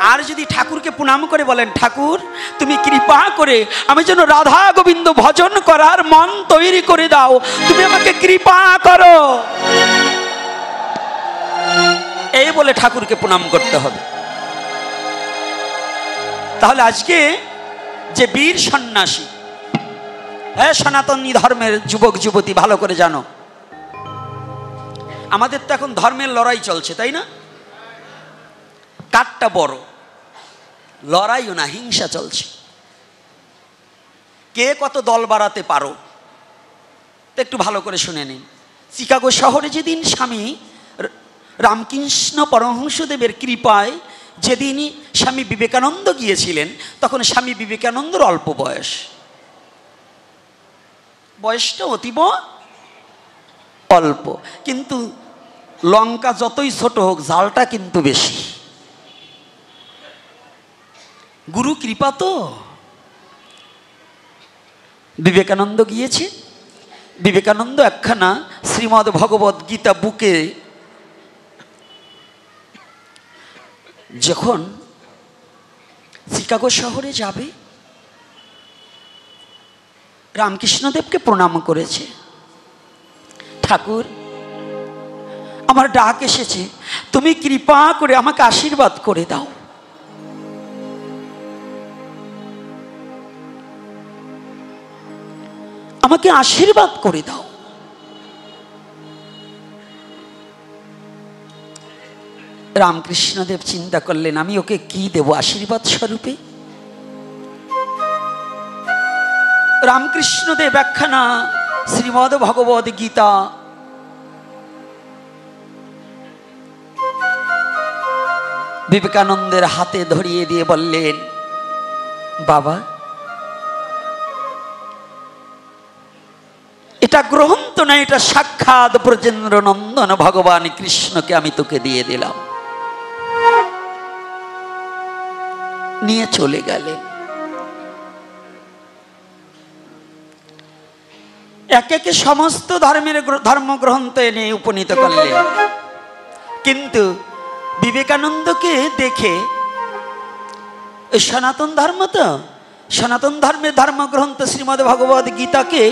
আর যদি ঠাকুরকে প্রণাম করে বলেন, ঠাকুর তুমি কৃপা করে আমি যেন রাধা গোবিন্দ ভজন করার মন তৈরি করে দাও, তুমি আমাকে কৃপা করো, এই বলে ঠাকুরকে প্রণাম করতে হবে। তাহলে আজকে যে বীর সন্ন্যাসী, হ্যাঁ সনাতনী ধর্মের যুবক যুবতী ভালো করে জানো, আমাদের তো এখন ধর্মের লড়াই চলছে, তাই না? কারটা বড়, লড়াইও না, হিংসা চলছে। কে কত দল বাড়াতে পারো, তো একটু ভালো করে শুনে নিন। চিকাগো শহরে যেদিন স্বামী রামকৃষ্ণ পরমহংসদেবের কৃপায় যেদিন স্বামী বিবেকানন্দ গিয়েছিলেন, তখন স্বামী বিবেকানন্দর অল্প বয়স, বয়সটা অতীব অল্প, কিন্তু লঙ্কা যতই ছোট হোক জালটা কিন্তু বেশি। গুরু কৃপা তো। বিবেকানন্দ গিয়েছে, বিবেকানন্দ একখানা শ্রীমদ্ ভগবদ গীতা বুকে যখন চিকাগো শহরে যাবে, রামকৃষ্ণদেবকে প্রণাম করেছে, ঠাকুর আমার ডাক এসেছে, তুমি কৃপা করে আমাকে আশীর্বাদ করে দাও। আমাকে আশীর্বাদ করে দাও। রামকৃষ্ণদেব চিন্তা করলেন, আমি ওকে কি দেব আশীর্বাদ স্বরূপে? রামকৃষ্ণদেব একখানা শ্রীমদ্ ভগবদ গীতা বিবেকানন্দের হাতে ধরিয়ে দিয়ে বললেন, বাবা এটা গ্রহণ তো না, এটা সাক্ষাৎ ব্রজেন্দ্র নন্দন ভগবান কৃষ্ণকে আমি তোকে দিয়ে দিলাম। নিয়ে চলে গেলেন। একে একে সমস্ত ধর্মের ধর্মগ্রন্থ এনে উপনীত করলেন, কিন্তু বিবেকানন্দকে দেখে ওই সনাতন ধর্ম তো, সনাতন ধর্মের ধর্মগ্রন্থ শ্রীমদ্ ভগবদ গীতাকে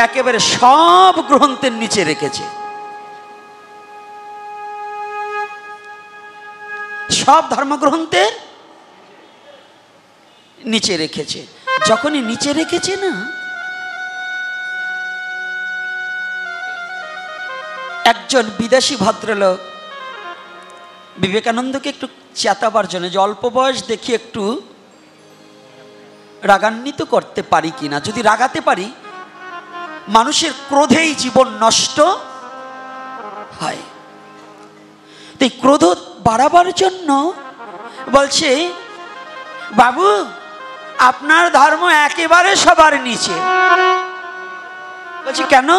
একেবারে সব গ্রন্থের নিচে রেখেছে, সব ধর্মগ্রন্থের নিচে রেখেছে। যখনই নিচে রেখেছে না, একজন বিদেশি ভদ্রলোক বিবেকানন্দকে একটু চেতাবার জন্য, যে অল্প বয়স দেখি একটু রাগান্বিত করতে পারি কিনা, যদি রাগাতে পারি মানুষের ক্রোধেই জীবন নষ্ট হয়, এই ক্রোধ বাড়াবার জন্য বলছে, বাবু আপনার ধর্ম একেবারে সবার নিচে। বলছি কেন?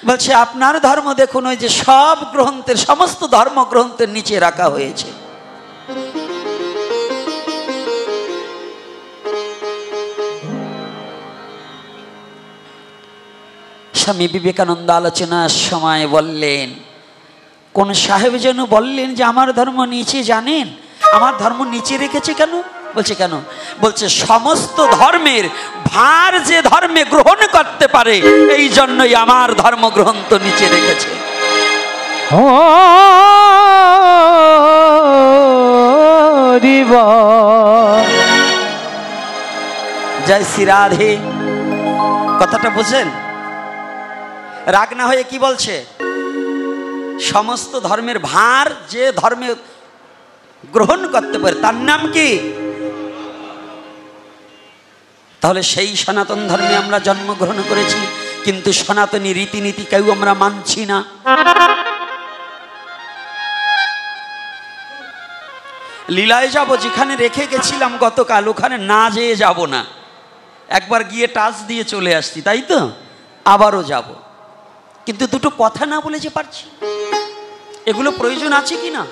বলছে আপনার ধর্ম দেখুন ওই যে সব গ্রন্থের, সমস্ত ধর্মগ্রন্থের নিচে রাখা হয়েছে। স্বামী বিবেকানন্দ আলোচনার সময় বললেন, কোন সাহেব যেন বললেন যে আমার ধর্ম নিচে, জানেন আমার ধর্ম নিচে রেখেছে কেন? বলছে কেন? বলছে সমস্ত ধর্মের ভার যে ধর্মে গ্রহণ করতে পারে, এই জন্যই আমার ধর্মগ্রন্থ নিচে রেখেছে। জয় শ্রী রাধে। কথাটা বুঝেন? রাগ না হয়ে কি বলছে? সমস্ত ধর্মের ভার যে ধর্মে গ্রহণ করতে পারে তার নাম কি? তাহলে সেই সনাতন ধর্মে আমরা জন্মগ্রহণ করেছি, কিন্তু সনাতনী রীতিনীতি কেউ আমরা মানছি না। লীলায় যাব, যেখানে রেখে গেছিলাম গতকাল, ওখানে না যেয়ে যাব না, একবার গিয়ে টাচ দিয়ে চলে আসছি, তাই তো আবারও যাব, কিন্তু দুটো কথা না বলে যে পারছি। এগুলো প্রয়োজন আছে কি না?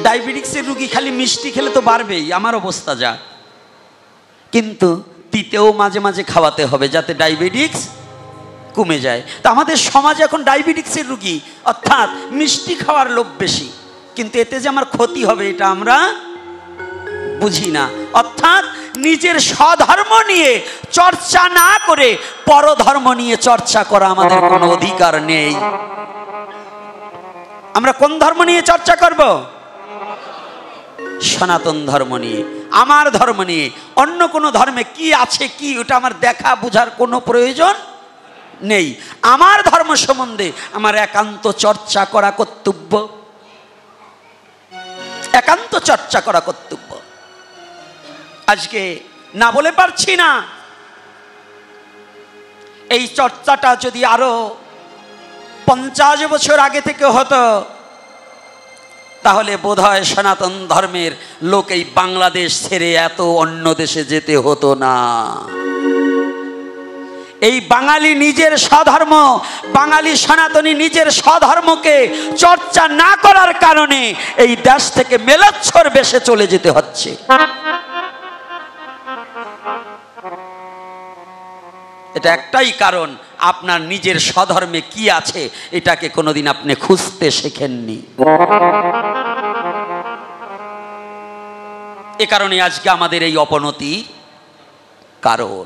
ডায়াবেটিক্সের রুগী খালি মিষ্টি খেলে তো বাড়বেই, আমার অবস্থা যা, কিন্তু তিতেও মাঝে মাঝে খাওয়াতে হবে যাতে ডায়াবেটিক্স কমে যায়। তো আমাদের সমাজে এখন ডায়াবেটিক্সের রুগী, অর্থাৎ মিষ্টি খাওয়ার লোভ বেশি, কিন্তু এতে যে আমার ক্ষতি হবে এটা আমরা বুঝি না। অর্থাৎ নিজের স্বধর্ম নিয়ে চর্চা না করে পরধর্ম নিয়ে চর্চা করা আমাদের কোনো অধিকার নেই। আমরা কোন ধর্ম নিয়ে চর্চা করব? সনাতন ধর্ম নিয়ে, আমার ধর্ম নিয়ে। অন্য কোনো ধর্মে কি আছে কি ওটা আমার দেখা বোঝার কোনো প্রয়োজন নেই। আমার ধর্ম সম্বন্ধে আমার একান্ত চর্চা করা কর্তব্য, একান্ত চর্চা করা কর্তব্য। আজকে না বলে পারছি না। এই চর্চাটা যদি আরো 50 বছর আগে থেকে হতো তাহলে বোধহয় সনাতন ধর্মের লোক এই বাংলাদেশ ছেড়ে এত অন্য দেশে যেতে হতো না। এই বাঙালি নিজের স্বধর্ম, বাঙালি সনাতনী নিজের স্বধর্মকে চর্চা না করার কারণে এই দেশ থেকে মেলাচ্ছর বেশে চলে যেতে হচ্ছে। এটা একটাই কারণ, আপনার নিজের স্বধর্মে কি আছে এটাকে কোনোদিন আপনি খুঁজতে শেখেননি। এ কারণে আজকে আমাদের এই অবনতির কারণ।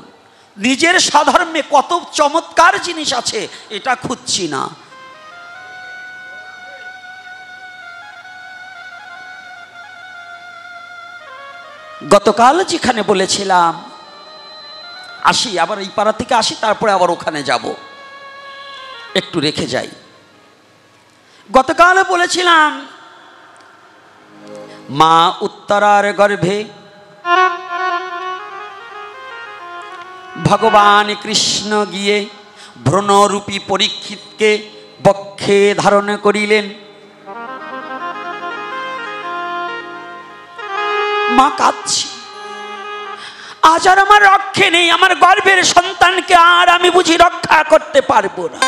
নিজের স্বধর্মে কত চমৎকার জিনিস আছে এটা খুঁজছি না। গতকাল যেখানে বলেছিলাম আসি, আবার এই পাড়া থেকে আসি, তারপরে আবার ওখানে যাব, একটু রেখে যাই। গতকাল বলেছিলাম মা উত্তরার গর্ভে ভগবান কৃষ্ণ গিয়ে ভ্রণরূপী পরীক্ষিতকে বক্ষে ধারণ করিলেন। মা কাঁদছে, আজ আর আমার রক্ষে নেই, আমার গর্ভের সন্তানকে আর আমি বুঝি রক্ষা করতে পারবো না।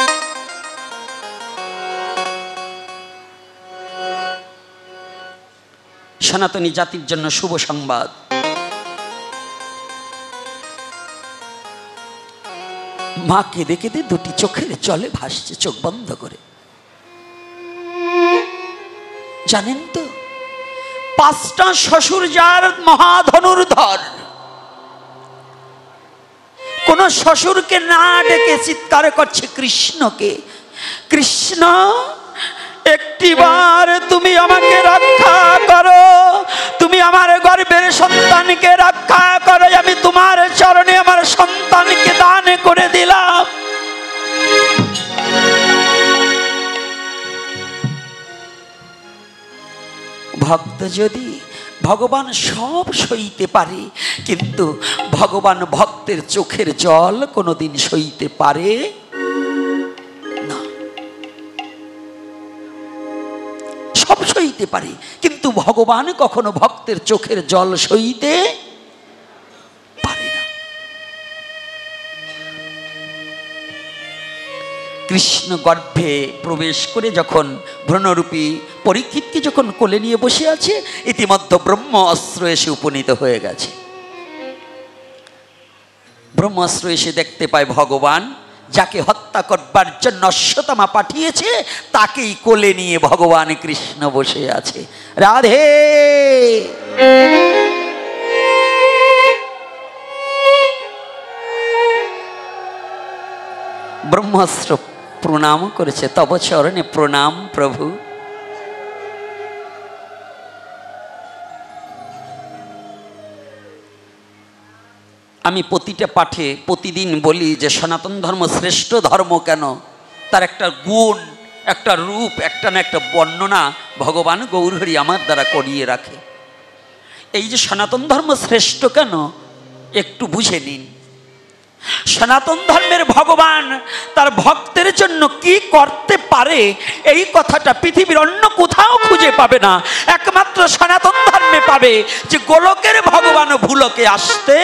সনাতনী জাতির জন্য শুভ সংবাদ। মা কেঁদে কেঁদে দুটি চোখের জলে ভাসছে, চোখ বন্ধ করে। জানেন তো 5টা শ্বশুর যার মহাধনুর্ধর, কোন শ্বশুরকে না ডেকে চিৎকার করছে কৃষ্ণকে, কৃষ্ণ একটিবার তুমি আমাকে রক্ষা করো, তুমি আমার গর্ভের সন্তানকে রক্ষা করো, আমি তোমার চরণে আমার সন্তানকে দান করে দিলাম। ভক্ত যদি ভগবান সব সইতে পারে, কিন্তু ভগবান ভক্তের চোখের জল কোনোদিন সইতে পারে না। সব সইতে পারে, কিন্তু ভগবান কখনো ভক্তের চোখের জল সইতে পারে না। কৃষ্ণ গর্ভে প্রবেশ করে যখন ভ্রণরূপী পরীক্ষিতকে যখন কোলে নিয়ে বসে আছে, ইতিমধ্যে ব্রহ্মাস্ত্র এসে উপনীত হয়ে গেছে। ব্রহ্মাস্ত্র এসে দেখতে পায় ভগবান যাকে হত্যা করবার জন্য অশ্বত্থামা পাঠিয়েছে তাকেই কোলে নিয়ে ভগবান কৃষ্ণ বসে আছে। রাধে ব্রহ্মাস্ত্র প্রণাম করেছে, তব চরণে প্রণাম প্রভু। আমি প্রতিটা পাঠে প্রতিদিন বলি যে সনাতন ধর্ম শ্রেষ্ঠ ধর্ম কেন, তার একটা গুণ, একটা রূপ, একটা না একটা বর্ণনা ভগবান গৌরহরি আমার দ্বারা করিয়ে রাখে। এই যে সনাতন ধর্ম শ্রেষ্ঠ কেন একটু বুঝে নিন। সনাতন ধর্মের ভগবান তার ভক্তের জন্য কি করতে পারে এই কথাটা পৃথিবীর অন্য কোথাও খুঁজে পাবে না, একমাত্র সনাতন ধর্মে পাবে। যে গোলকের ভগবান ভুলকে আসতে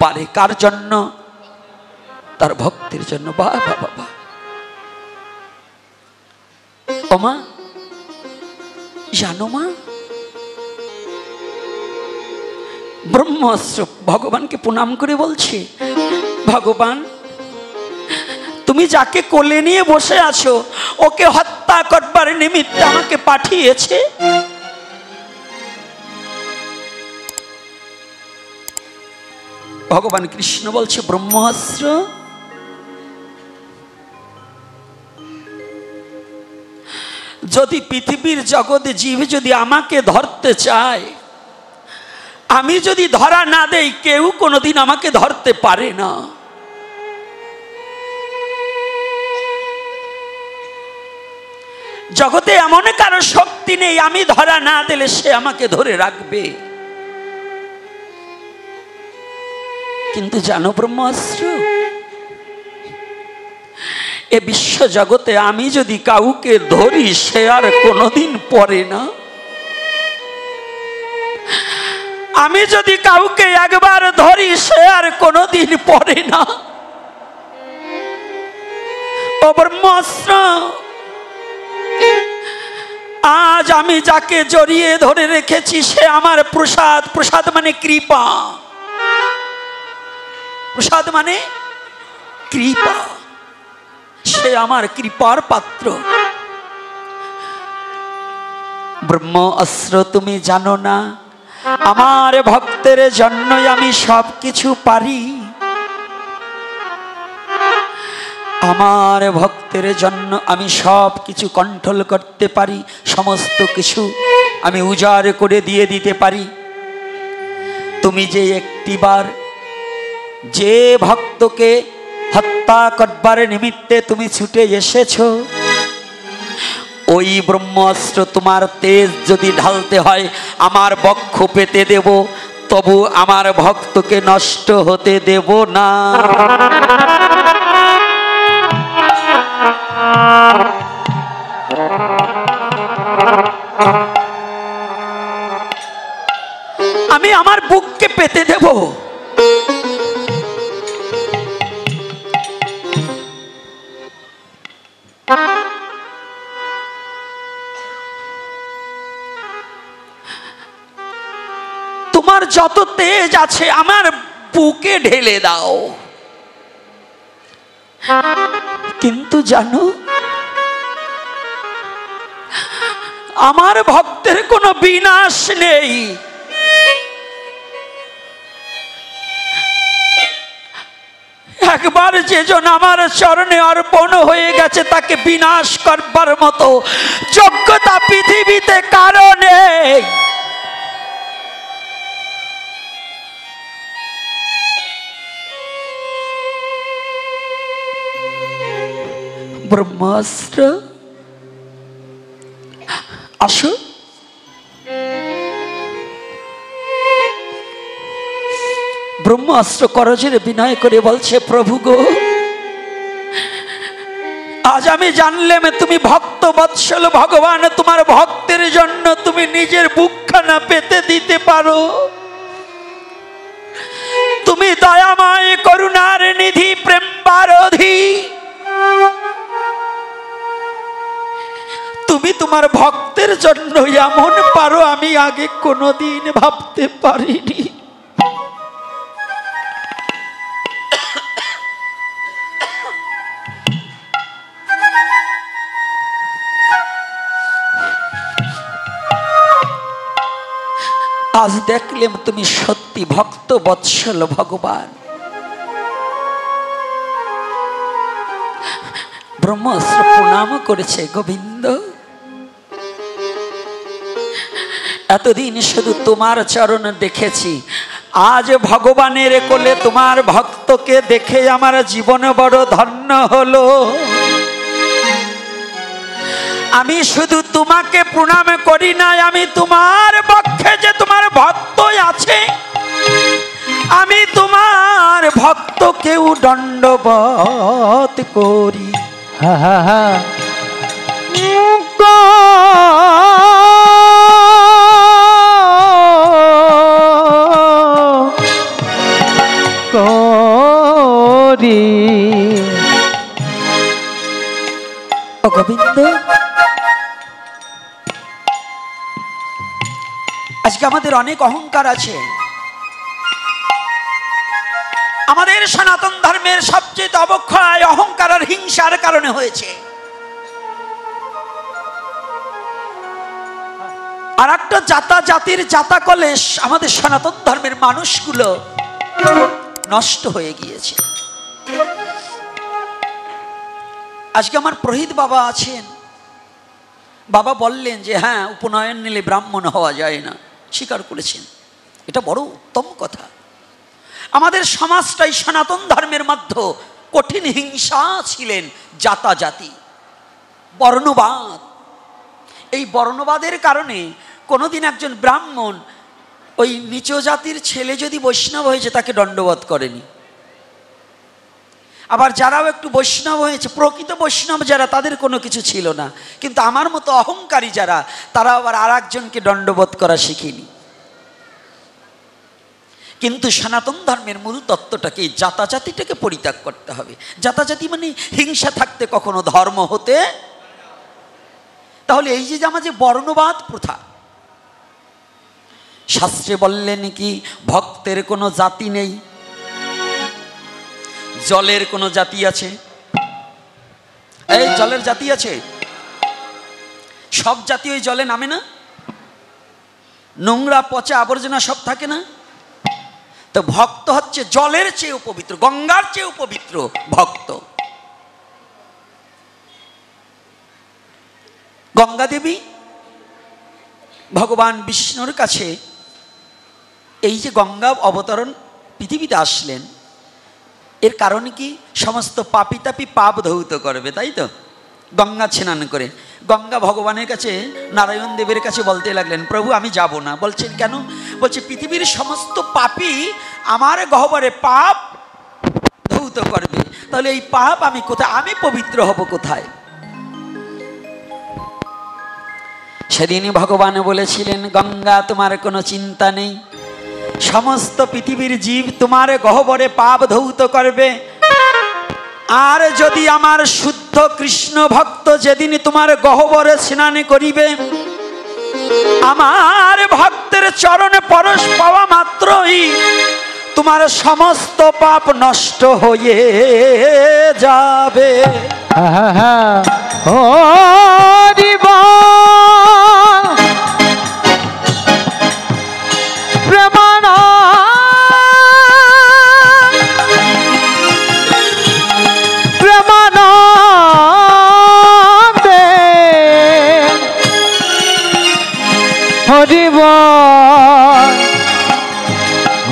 পারে কার জন্য? তার ভক্তের জন্য। বাবা বাবা ও মা, জানো মা, ব্রহ্মাস্ত্র ভগবানকে প্রণাম করে বলছে, ভগবান তুমি যাকে কোলে নিয়ে বসে আছো ওকে হত্যা হত্যা করবার নিমিত্তে আমাকে পাঠিয়েছে। ভগবান কৃষ্ণ বলছে ব্রহ্মাস্ত্র যদি পৃথিবীর জগতে জীব যদি আমাকে ধরতে চায়, আমি যদি ধরা না দেই, কেউ কোনোদিন আমাকে ধরতে পারে না। জগতে এমন কারো শক্তি নেই আমি ধরা না দিলে সে আমাকে ধরে রাখবে। কিন্তু জানো ব্রহ্মাস্ত্র, এ বিশ্ব জগতে আমি যদি কাউকে ধরি সে আর কোনোদিন পড়ে না। আমি যদি কাউকে একবার ধরি সে আর কোনোদিন পড়ে না। ও ব্রহ্মাস্ত্র, আজ আমি যাকে জড়িয়ে ধরে রেখেছি সে আমার প্রসাদ। প্রসাদ মানে কৃপা। প্রসাদ মানে কৃপা। সে আমার কৃপার পাত্র। ব্রহ্ম অস্ত্র তুমি জানো না, আমার ভক্তের জন্যই আমি সব কিছু পারি। আমার ভক্তের জন্য আমি সব কিছু কন্ট্রোল করতে পারি, সমস্ত কিছু আমি উজাড় করে দিয়ে দিতে পারি। তুমি যে একটিবার যে ভক্তকে হত্যা করবার নিমিত্তে তুমি ছুটে এসেছো, ওই ব্রহ্মাস্ত্র তোমার তেজ যদি ঢালতে হয় আমার বক্ষ পেতে দেব, তবু আমার ভক্তকে নষ্ট হতে দেব না। আমি আমার বুককে পেতে দেব। তোমার যত তেজ আছে আমার বুকে ঢেলে দাও। কিন্তু জানো, আমার ভক্তের কোনো বিনাশ নেই। একবার যেজন আমার চরণে অর্পণ হয়ে গেছে তাকে বিনাশ করবার মতো যোগ্যতা পৃথিবীতে কারো নেই। ব্রহ্মাস্ত্র আসো। ব্রহ্মাস্ত্র করজোড়ে বিনয় করে বলছে, প্রভু গো, আজ আমি জানলাম তুমি ভক্ত বৎসল ভগবান। তোমার ভক্তের জন্য তুমি নিজের বুকখানা পেতে দিতে পারো। তুমি দয়াময়, করুণার নিধি, প্রেম বারধি। তুমি তোমার ভক্তের জন্য এমন পারো আমি আগে কোনোদিন ভাবতে পারিনি। আজ দেখলাম তুমি সত্যি ভক্ত বৎসল ভগবান। ব্রহ্মাস্ত্র প্রণাম করেছে, গোবিন্দ এতদিন শুধু তোমার চরণ দেখেছি, আজ ভগবানের কোলে তোমার ভক্তকে দেখে আমার জীবন বড় ধন্য হলো। আমি শুধু তোমাকে প্রণাম করি না, আমি তোমার পক্ষে যে তোমার ভক্ত আছে আমি তোমার ভক্তকেও দণ্ডবত করি। হা হা হা করি। ও গোবিন্দ, আজকে আমাদের অনেক অহংকার আছে। আমাদের সনাতন ধর্মের সবচেয়ে অবক্ষয় অহংকার আর হিংসার কারণে হয়েছে। আর একটা জাতির জাতা কলেশ আমাদের সনাতন ধর্মের মানুষগুলো নষ্ট হয়ে গিয়েছে। আজকে আমার প্রহিত বাবা আছেন, বাবা বললেন যে হ্যাঁ, উপনয়ন নিলে ব্রাহ্মণ হওয়া যায় না, স্বীকার করেছেন। এটা বড় উত্তম কথা। আমাদের সমাজটাই সনাতন ধর্মের মধ্যে কঠিন হিংসা ছিলেন, জাতি, বর্ণবাদ। এই বর্ণবাদের কারণে কোনোদিন একজন ব্রাহ্মণ ওই নিচ জাতির ছেলে যদি বৈষ্ণব হয়েছে তাকে দণ্ডবধ করেনি। আবার যারাও একটু বৈষ্ণব হয়েছে, প্রকৃত বৈষ্ণব যারা, তাদের কোনো কিছু ছিল না। কিন্তু আমার মতো অহংকারী যারা, তারা আবার আর একজনকে দণ্ডবধ করা শিখিনি। কিন্তু সনাতন ধর্মের মূল তত্ত্বটাকে, জাতিটাকে পরিত্যাগ করতে হবে। জাতি মানে হিংসা থাকতে কখনো ধর্ম হতে। তাহলে এই যে আমাদের বর্ণবাদ প্রথা, শাস্ত্রে বললেন কি ভক্তের কোনো জাতি নেই। জলের কোনো জাতি আছে? এই জলের জাতি আছে? সব জাতি ওই জলে নামে না? নোংরা পচা আবর্জনা সব থাকে না? তো ভক্ত হচ্ছে জলের চেয়েও পবিত্র, গঙ্গার চেয়েও পবিত্র ভক্ত। গঙ্গা দেবী ভগবান বিষ্ণুর কাছে এই যে গঙ্গা অবতরণ পৃথিবীতে আসলেন, এর কারণ কি? সমস্ত পাপী তাপী পাপ ধৌত করবে, তাই তো? গঙ্গা স্নান করে গঙ্গা ভগবানের কাছে, নারায়ণ দেবের কাছে বলতে লাগলেন, প্রভু আমি যাব না। বলছেন কেন? বলছে পৃথিবীর সমস্ত পাপী আমার গহ্বরে পাপ ধৌত করবে, তাহলে এই পাপ আমি কোথায়, আমি পবিত্র হব কোথায়? সেদিনই ভগবান বলেছিলেন, গঙ্গা তোমার কোনো চিন্তা নেই, সমস্ত পৃথিবীর জীব তোমার গহ্বরে পাপ ধৌত করবে। আর যদি আমার শুদ্ধ কৃষ্ণ ভক্ত যেদিন তোমার গহ্বরে স্নান করিবে, আমার ভক্তের চরণে পরশ পাওয়া মাত্রই তোমার সমস্ত পাপ নষ্ট হয়ে যাবে।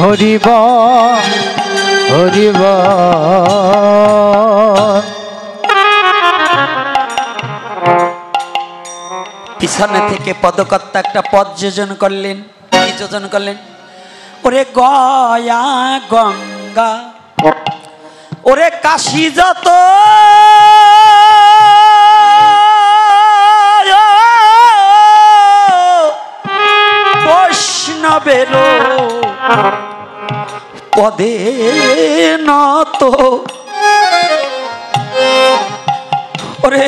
হরিব হরিব। পিছনে থেকে পদকর্তা একটা পদ যোজন করলেন। কি যোজন করলেন? ওরে গয়া গঙ্গা, ওরে কাশী যত বৈষ্ণবের পদে নত, ওরে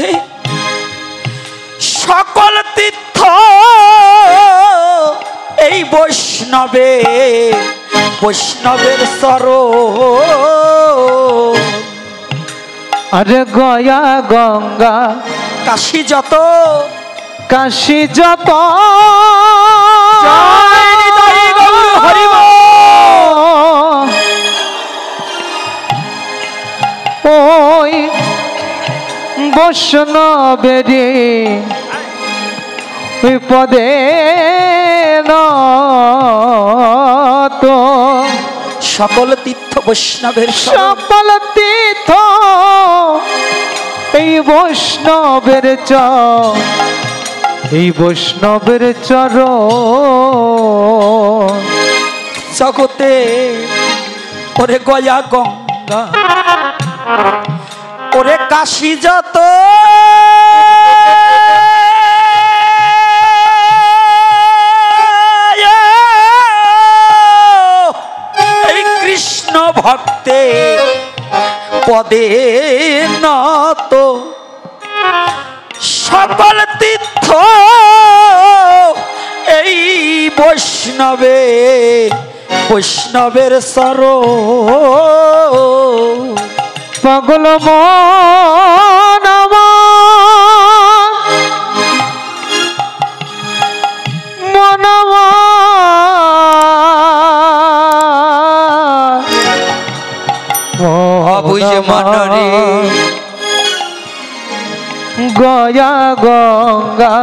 সকল তীর্থ এই বৈষ্ণবের চরণ। আরে গয়া গঙ্গা কাশী যত, কাশী যত হরিব, ওই বৈষ্ণবেরি ওই পদে নত, সকল তীর্থ বৈষ্ণবের, সকল তীর্থ এই বৈষ্ণবের এই বৈষ্ণবের চরণ। জগতে ওরে গয়া গঙ্গা, ওরে কাশী যত এই কৃষ্ণ ভক্তে পদে নত, সকল তীর্থ এই বৈষ্ণবের চরণ। পাগল মন আমার যে মনরে গয়া গঙ্গা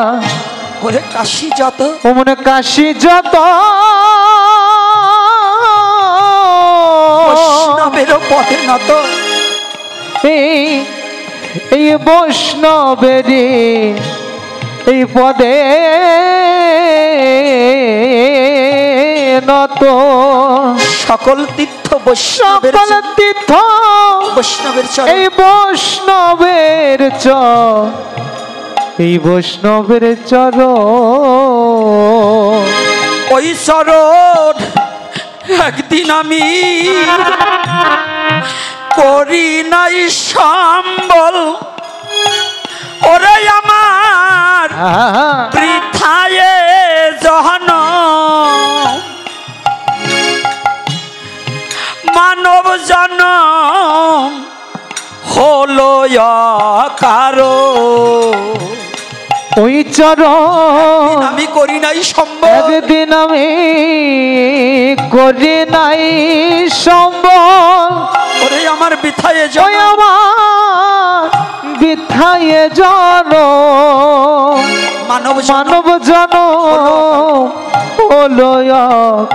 ওরে কাশি যত ওমনে কাশি যত বৈষ্ণবের পথে নত এই বৈষ্ণবেরই এই পদে নত সকল তীর্থ বৈষ্ণবের সকল তীর্থ বৈষ্ণবের চরণ এই বৈষ্ণবের এই বৈষ্ণবের চরণ ওই চরণ একদিন আমি করি নাই সম্বল ওরে আমার বৃথায় জহন মানব জনম হলো কারো ওই চরণ আমি করি নাই সম্বল একদিন আমি করি নাই সম্বল ওরে আমার বৃথায় ওই জনম আমার বৃথায় জন মানব মানব জন হলো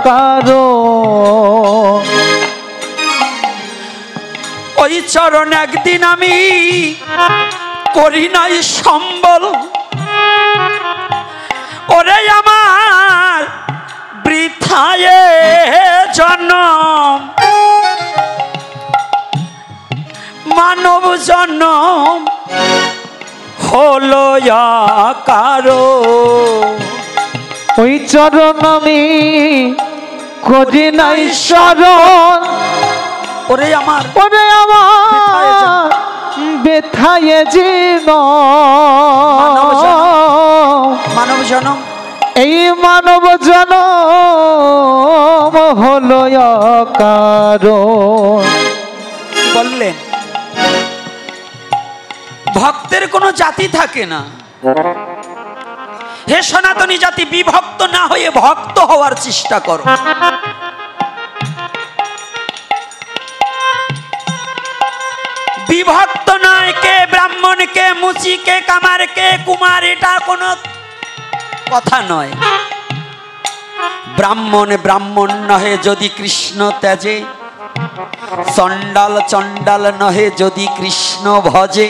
কারো ওই চরণ একদিন আমি করি নাই সম্বল ওরে আমার বৃথায় জনম মানব জনম হলো কারো ওই চরণ আমি করি নাই শরণ ওরে আমার বেথায় জীব মানব জনম এই মানব জনম হলো কারো বললেন ভক্তের কোনো জাতি থাকে না হে সনাতনী জাতি বিভক্ত না হয়ে ভক্ত হওয়ার চেষ্টা করো বিভক্ত নয় কে ব্রাহ্মণ কে মুচি কে কামার কে কুমার এটা কোনো কথা নয় ব্রাহ্মণ ব্রাহ্মণ নহে যদি কৃষ্ণ ত্যাজে চণ্ডাল চণ্ডাল নহে যদি কৃষ্ণ ভজে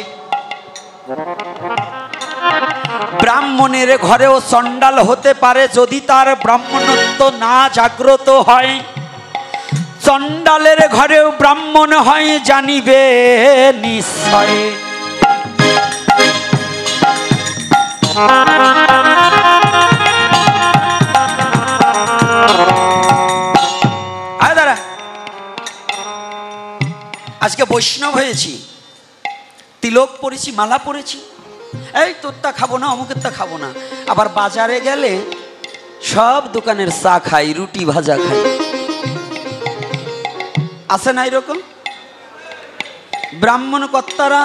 ব্রাহ্মণের ঘরেও চণ্ডাল হতে পারে যদি তার ব্রাহ্মণত্ব না জাগ্রত হয় চণ্ডালের ঘরেও ব্রাহ্মণ হয় জানিবে নিশ্চয় দাঁড়া আজকে বৈষ্ণব হয়েছি তিলক পরেছি মালা পরেছি এই তোরটা খাবো না অমুকেরটা খাবো না আবার বাজারে গেলে সব দোকানের চা খাই রুটি ভাজা খাই আছে না এরকম ব্রাহ্মণ কর্তারা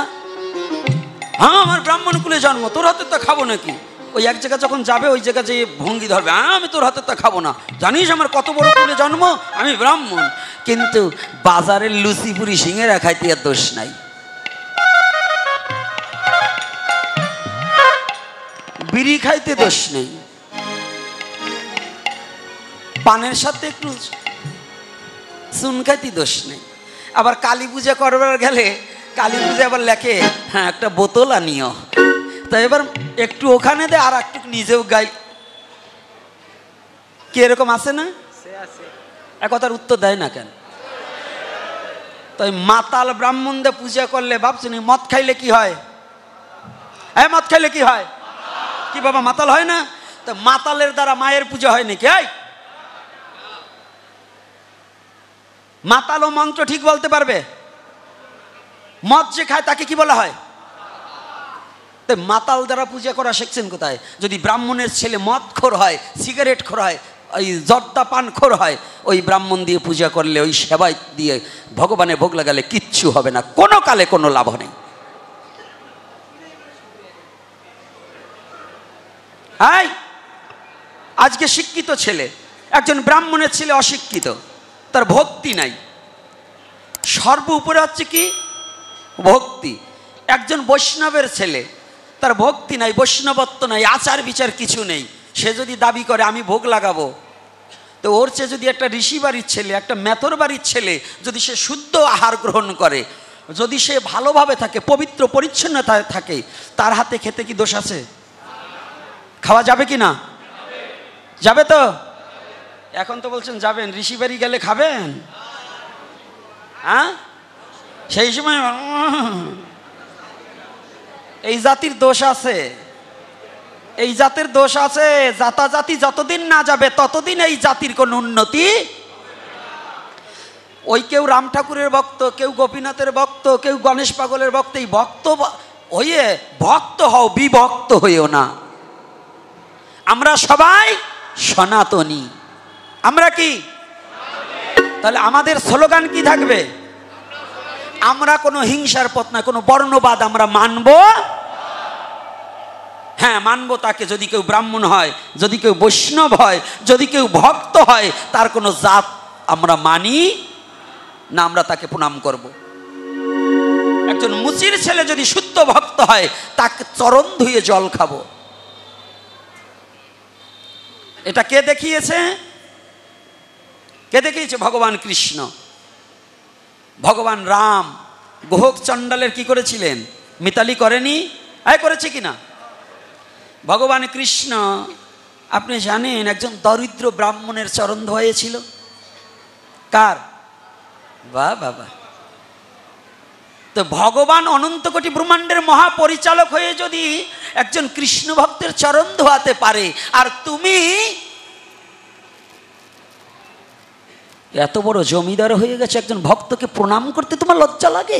হ্যাঁ আমার ব্রাহ্মণ কুলে জন্ম তোর হাতের তা খাবো নাকি ওই এক জায়গা যখন যাবে ওই জায়গা যে ভঙ্গি ধরবে হ্যাঁ আমি তোর হাতের তা খাবো না জানিস আমার কত বড় কুলে জন্ম আমি ব্রাহ্মণ কিন্তু বাজারের লুচি পুরি সিঙ্গারা খাইতে আর দোষ নাই বিড়ি খাইতে দোষ নেই পানের সাথে একটু চুন খাইতে দোষ নেই আবার কালী পূজা করবার গেলে কালী পূজা আবার লেখে হ্যাঁ একটা বোতল আনিও তাই এবার একটু ওখানে দে আর একটু নিজেও গাই কি এরকম আছে না এক কথার উত্তর দেয় না কেন তাই মাতাল ব্রাহ্মণদের পূজা করলে ভাবছেন মদ খাইলে কি হয় হ্যাঁ মদ খাইলে কি হয় কি বাবা মাতাল হয় না তো মাতালের দ্বারা মায়ের পূজা হয় নাকি মাতাল ও মন্ত্র ঠিক বলতে পারবে মদ যে খায় তাকে কি বলা হয় তো মাতাল দ্বারা পূজা করা শিখছেন কোথায় যদি ব্রাহ্মণের ছেলে মদ খোর হয় সিগারেট খোর হয় ওই জর্দা পান খোর হয় ওই ব্রাহ্মণ দিয়ে পূজা করলে ওই সেবাই দিয়ে ভগবানের ভোগ লাগালে কিচ্ছু হবে না কোনো কালে কোনো লাভ নেই হাই আজকে শিক্ষিত ছেলে একজন ব্রাহ্মণের ছেলে অশিক্ষিত তার ভক্তি নাই সর্ব উপরে হচ্ছে কি ভক্তি। একজন বৈষ্ণবের ছেলে, তার ভক্তি নাই, বৈষ্ণবত্ব নাই, আচার বিচার কিছু নেই, সে যদি দাবি করে আমি ভোগ লাগাবো, তো ওর চেয়ে যদি একটা ঋষি বাড়ির ছেলে, একটা মেথর বাড়ির ছেলে যদি সে শুদ্ধ আহার গ্রহণ করে, যদি সে ভালোভাবে থাকে, পবিত্র পরিচ্ছন্নতা থাকে, তার হাতে খেতে কি দোষ আছে? খাওয়া যাবে কি না? যাবে তো? এখন তো বলছেন যাবেন, ঋষি বাড়ি গেলে খাবেন? হ্যাঁ, সেই সময় এই জাতির দোষ আছে, এই জাতির দোষ আছে। জাতাজাতি যতদিন না যাবে ততদিন এই জাতির কোনো উন্নতি। ওই কেউ রাম ঠাকুরের ভক্ত, কেউ গোপীনাথের ভক্ত, কেউ গণেশ পাগলের ভক্ত, এই ভক্ত হয়ে ভক্ত হও, বিভক্ত হইও না। আমরা সবাই সনাতনী। আমরা কি? তাহলে আমাদের স্লোগান কি থাকবে? আমরা কোনো হিংসার পথ না, কোনো বর্ণবাদ আমরা মানব। হ্যাঁ, মানব তাকে যদি কেউ ব্রাহ্মণ হয়, যদি কেউ বৈষ্ণব হয়, যদি কেউ ভক্ত হয়, তার কোনো জাত আমরা মানি না, আমরা তাকে প্রণাম করব। একজন মুচির ছেলে যদি শুদ্ধ ভক্ত হয়, তাকে চরণ ধুয়ে জল খাবো। এটা কে দেখিয়েছে? কে দেখিয়েছে? ভগবান কৃষ্ণ। ভগবান রাম গোহক চণ্ডালের কি করেছিলেন? মিতালি করেনি? করেছে কিনা? ভগবান কৃষ্ণ, আপনি জানেন, একজন দরিদ্র ব্রাহ্মণের চরণ ধোয়েছিল। কার? বাহ বাবা। তো ভগবান অনন্ত কোটি ব্রহ্মাণ্ডের মহাপরিচালক হয়ে যদি একজন কৃষ্ণ ভক্তের চরণ ধোয়াতে পারে, আর তুমি এত বড় জমিদার হয়ে গেছে, একজন ভক্তকে প্রণাম করতে তোমার লজ্জা লাগে?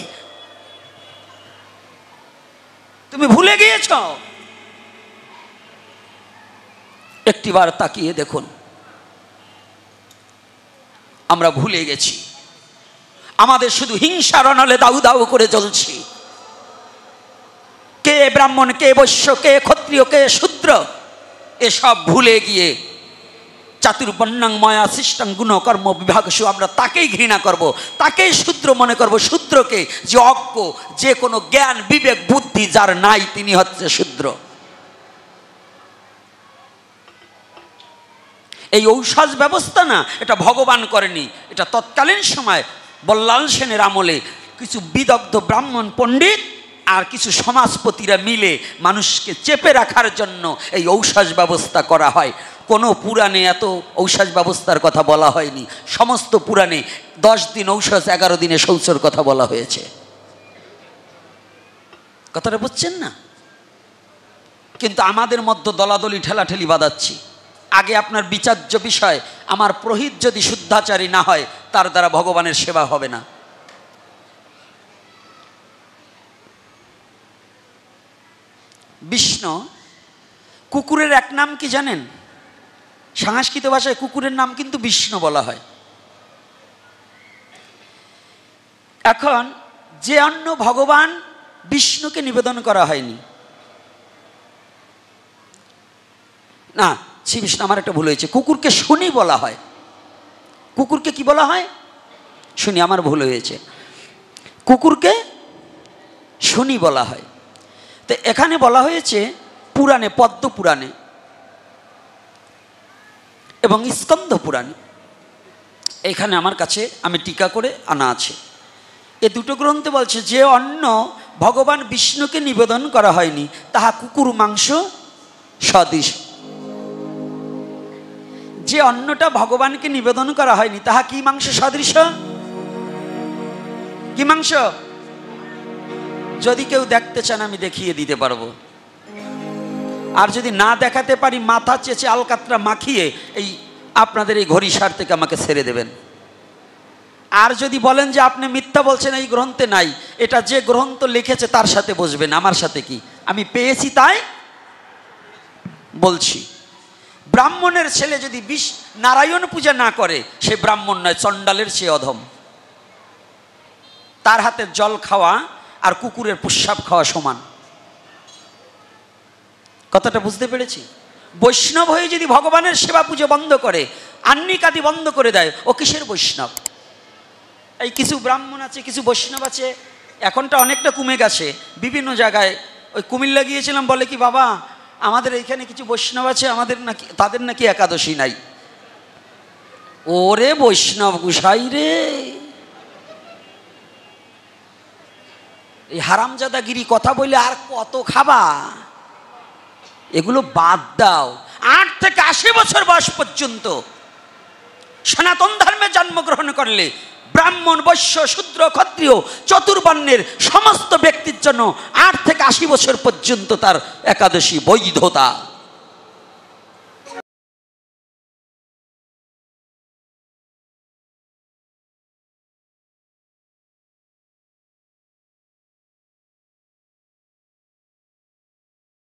তুমি ভুলে গিয়েছ? একটিবার তাকিয়ে দেখুন, আমরা ভুলে গেছি। আমাদের শুধু হিংসার অনলে দাউ দাউ করে জ্বলছি। কে ব্রাহ্মণ, কে বৈশ্য, কে ক্ষত্রিয়, কে শূদ্র, এসব ভুলে গিয়ে চাতুর্বর্ণাং ময়া সৃষ্টাং গুণ কর্ম বিভাগসু, আমরা তাকেই ঘৃণা করব, তাকেই শূদ্র মনে করব। শূদ্রকে, যে অজ্ঞ, যে কোনো জ্ঞান বিবেক বুদ্ধি যার নাই, তিনি হচ্ছে শূদ্র। এই ঔষধ ব্যবস্থা না, এটা ভগবান করেনি, এটা তৎকালীন সময় বল্লাল সেনের আমলে কিছু বিদগ্ধ ব্রাহ্মণ পণ্ডিত আর কিছু সমাজপতিরা মিলে মানুষকে চেপে রাখার জন্য এই ঔষধ ব্যবস্থা করা হয়। কোনো পুরাণে এত ঔষধ ব্যবস্থার কথা বলা হয়নি। সমস্ত পুরাণে 10 দিন ঔষধ, 11 দিনে শৌচর কথা বলা হয়েছে। কথাটা বুঝছেন না? কিন্তু আমাদের মধ্যে দলাদলি ঠেলাঠেলি বাঁধাচ্ছি। আগে আপনার বিচার্য বিষয়, আমার পুরোহিত যদি শুদ্ধাচারী না হয়, তার দ্বারা ভগবানের সেবা হবে না। বিষ্ণু, কুকুরের এক নাম কি জানেন? সংস্কৃত ভাষায় কুকুরের নাম কিন্তু বিষ্ণু বলা হয়। এখন যে অন্ন ভগবান বিষ্ণুকে নিবেদন করা হয়নি, না শ্রী বিষ্ণু, আমার একটা ভুল হয়েছে, কুকুরকে শনি বলা হয়। কুকুরকে কি বলা হয়? শনি, আমার ভুল হয়েছে, কুকুরকে শনি বলা হয়। তো এখানে বলা হয়েছে পুরাণে, পদ্ম পুরাণে এবং স্কন্দ পুরাণে, এখানে আমার কাছে আমি টিকা করে আনা আছে। এ দুটো গ্রন্থে বলছে যে অন্ন ভগবান বিষ্ণুকে নিবেদন করা হয়নি, তাহা কুকুর মাংস সদৃশ। যে অন্নটা ভগবানকে নিবেদন করা হয়নি, তাহা কি মাংস সদৃশ? কি মাংস? যদি কেউ দেখতে চান আমি দেখিয়ে দিতে পারবো, আর যদি না দেখাতে পারি, মাথা চেঁচে আলকাতরা মাখিয়ে এই আপনাদের এই ঘড়িসার থেকে আমাকে ছেড়ে দেবেন। আর যদি বলেন যে আপনি মিথ্যা বলছেন, এই গ্রন্থে নাই, এটা যে গ্রন্থ লিখেছে তার সাথে বসবেন, আমার সাথে কি, আমি পেয়েছি তাই বলছি। ব্রাহ্মণের ছেলে যদি নারায়ণ পূজা না করে, সে ব্রাহ্মণ নয়, চণ্ডালের চেয়ে অধম। তার হাতে জল খাওয়া আর কুকুরের প্রস্রাব খাওয়া সমান। কথাটা বুঝতে পেরেছি? বৈষ্ণব হয়ে যদি ভগবানের সেবা পুজো বন্ধ করে, আহ্নিকাদি বন্ধ করে দেয়, ও কিসের বৈষ্ণব? এই কিছু ব্রাহ্মণ আছে, কিছু বৈষ্ণব আছে, এখনটা অনেকটা কমে গেছে বিভিন্ন জায়গায়। ওই কুমিল্লা গিয়েছিলাম, বলে কি বাবা আমাদের এইখানে কিছু বৈষ্ণব আছে, আমাদের নাকি তাদের নাকি একাদশী নাই। ওরে বৈষ্ণব গুসাই রে, এই হারামজাদাগিরি কথা বলে আর কত খাবা? এগুলো বাদ দাও। 8 থেকে 80 বছর বয়স পর্যন্ত সনাতন ধর্মে জন্মগ্রহণ করলে ব্রাহ্মণ, বৈশ্য, শূদ্র, ক্ষত্রিয় চতুর্বর্ণের সমস্ত ব্যক্তির জন্য 8 থেকে 80 বছর পর্যন্ত তার একাদশী বৈধতা।